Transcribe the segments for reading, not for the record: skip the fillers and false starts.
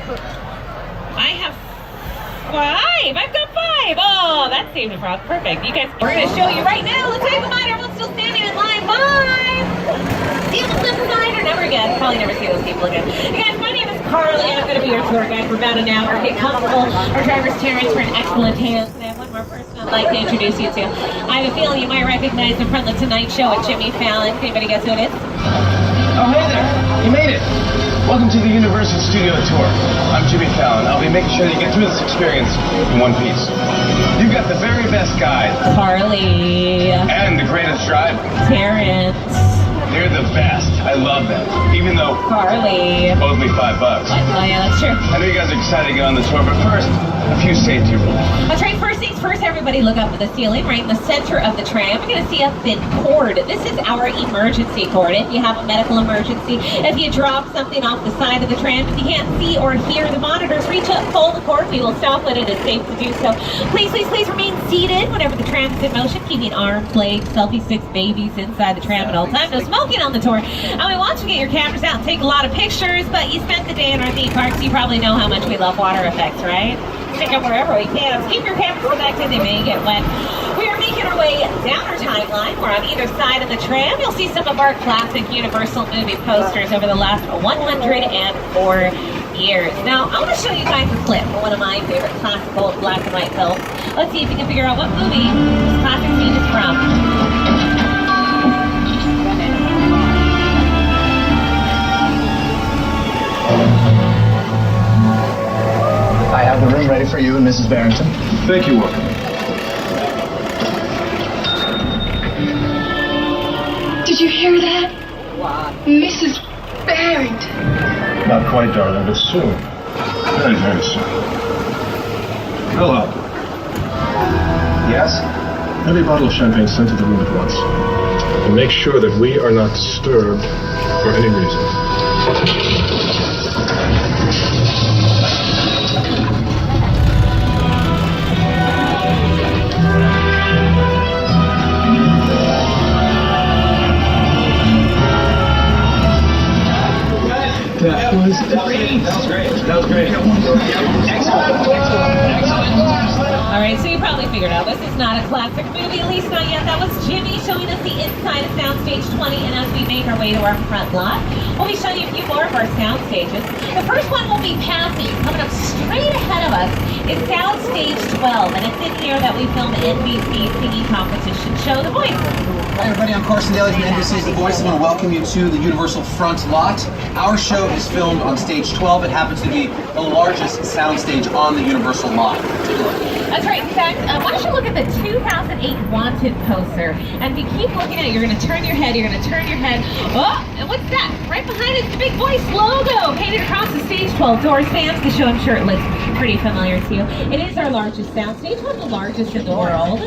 I have 5. I've got 5. Oh, that saved the frog. Perfect. You guys, we're going to show you right now. Let's say goodbye. Everyone's still standing in line. Bye. See you on the flip side or never again. Probably never see those people again. You guys, my name is Carly. I'm going to be your tour guide for about an hour. Get comfortable. Our driver's Terrence for an excellent hand. And I have one more person I'd like to introduce you to. I have a feeling you might recognize him from the Tonight Show with Jimmy Fallon. Anybody guess who it is? Oh, hey there. You made it. Welcome to the Universal Studio Tour. I'm Jimmy Fallon. I'll be making sure that you get through this experience in one piece. You've got the very best guide. Carly. And the greatest driver. Terrence. They're the best. I love them. Even though Carly owes me $5. What? Oh yeah, that's true. I know you guys are excited to get on the tour, but first, a few safety rules. That's right, first things first, everybody look up at the ceiling, right in the center of the tram. You're gonna see a thin cord. This is our emergency cord. If you have a medical emergency, if you drop something off the side of the tram, if you can't see or hear the monitors, reach up, pull the cord. We will stop when it is safe to do so. Please, please, please remain seated whenever the tram is in motion, keeping arms, legs, selfie sticks, babies inside the tram at all times. No smoking on the tour. And we want you to get your cameras out and take a lot of pictures, but you spent the day in our theme park, so you probably know how much we love water effects, right? Stick them wherever we can. So keep your cameras connected, they may get wet. We are making our way down our timeline. We're on either side of the tram. You'll see some of our classic Universal movie posters over the last 104 years. Now, I want to show you guys a clip from one of my favorite classical black and white films. Let's see if you can figure out what movie this classic scene is from. I have the room ready for you and Mrs. Barrington. Thank you, Walker. Did you hear that? What? Mrs. Barrington. Not quite, darling, but soon. Very, very soon. Hello. Yes? Have a bottle of champagne sent to the room at once. And make sure that we are not disturbed for any reason. That was great. That was great. Excellent. All right, so you probably figured out this is not a classic movie, at least not yet. That was Jimmy showing us the inside of Soundstage 20, and as we make our way to our front lot, we'll be showing you a few more of our sound stages. The first one will be passing. Coming up straight ahead of us is Soundstage 12, and it's in here that we film NBC singing competition show, The Voice. Hi everybody, I'm Carson Daly from NBC's The Voice. I want to welcome you to the Universal Front Lot. Our show is filmed on stage 12. It happens to be the largest sound stage on the Universal lot. Take a look. That's right. In fact, why don't you look at the 2008 Wanted poster, and if you keep looking at it, you're going to turn your head, Oh, and what's that? Right behind it, the Big Voice logo painted across the stage 12 doors. Fans, the show I'm sure it looks pretty familiar to you. It is our largest sound stage, one of the largest in the world.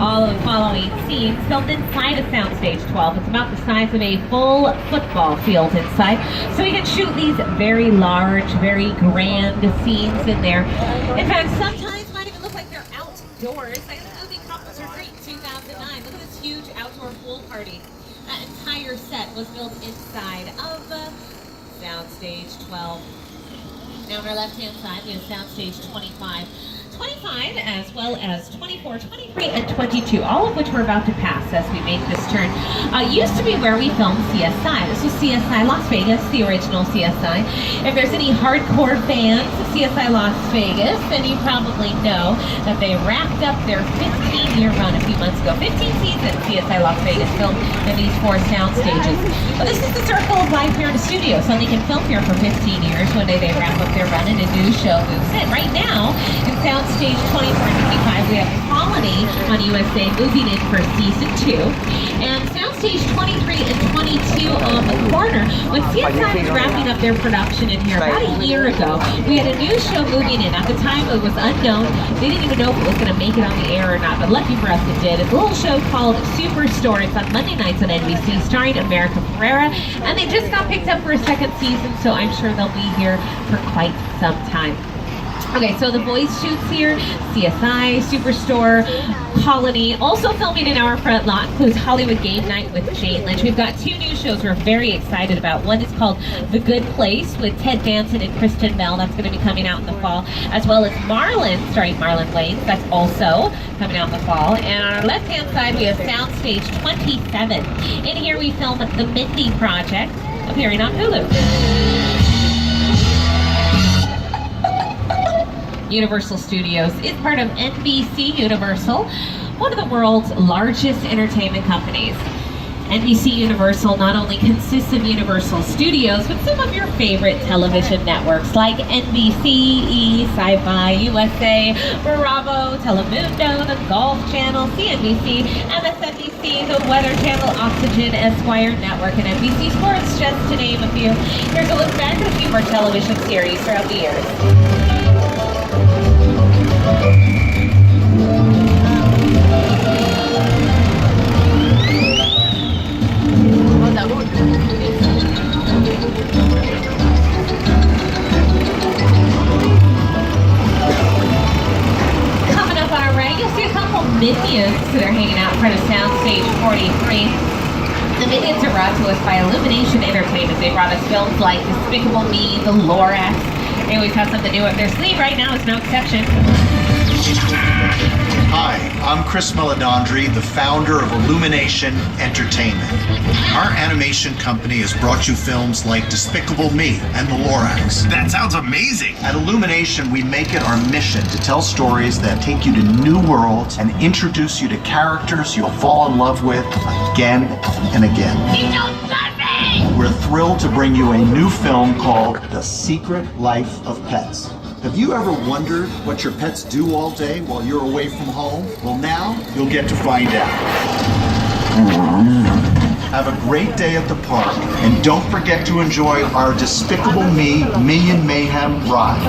All of the following scenes filmed inside of Soundstage 12. It's about the size of a full football field inside. So we can shoot these very large, very grand scenes in there. In fact, sometimes it might even look like they're outdoors. Like the movie Couples Retreat in 2009. Look at this huge outdoor pool party. That entire set was built inside of Soundstage 12. Now on our left-hand side, we have Soundstage 25. 25 as well as 24, 23, and 22, all of which we're about to pass as we make this turn. Used to be where we filmed CSI. This was CSI Las Vegas, the original CSI. If there's any hardcore fans of CSI Las Vegas, then you probably know that they wrapped up their 15-year run a few months ago. 15 seasons CSI Las Vegas filmed in these 4 sound stages. But this is the circle of life here in the studio, so they can film here for 15 years. One day they wrap up their run and a new show moves in. Right now, in Soundstage 24 and 25, we have Colony on USA moving in for season 2, and Soundstage 23 and 22 on the corner. When CSI was wrapping up their production in here about a year ago, we had a new show moving in. At the time, it was unknown. They didn't even know if it was going to make it on the air or not, but lucky for us, it did. It's a little show called Superstore. It's on Monday nights on NBC, starring America Ferrera, and they just got picked up for a second season, so I'm sure they'll be here for quite some time. Okay, so The Voice shoots here, CSI, Superstore, Colony. Also filming in our front lot includes Hollywood Game Night with Jane Lynch. We've got 2 new shows we're very excited about. One is called The Good Place with Ted Danson and Kristen Bell. That's going to be coming out in the fall, as well as Marlon, starring Marlon Wayans. That's also coming out in the fall. And on our left-hand side, we have Soundstage 27. In here, we film The Mindy Project, appearing on Hulu. Universal Studios is part of NBC Universal, one of the world's largest entertainment companies. NBC Universal not only consists of Universal Studios, but some of your favorite television networks like NBC, E, Sci-Fi, USA, Bravo, Telemundo, the Golf Channel, CNBC, MSNBC, the Weather Channel, Oxygen, Esquire Network, and NBC Sports, just to name a few. Here's a look back at a few more television series throughout the years. Coming up on our right, you'll see a couple Minions that are hanging out in front of Soundstage 43. The Minions are brought to us by Illumination Entertainment. They brought us films like Despicable Me, The Lorax. They always have something new up their sleeve. Right now is no exception. Hi, I'm Chris Meledandri, the founder of Illumination Entertainment. Our animation company has brought you films like Despicable Me and The Lorax. That sounds amazing. At Illumination, we make it our mission to tell stories that take you to new worlds and introduce you to characters you'll fall in love with again and again. You don't love me! We're thrilled to bring you a new film called The Secret Life of Pets. Have you ever wondered what your pets do all day while you're away from home? Well, now you'll get to find out. Have a great day at the park, and don't forget to enjoy our Despicable Me Minion Mayhem ride.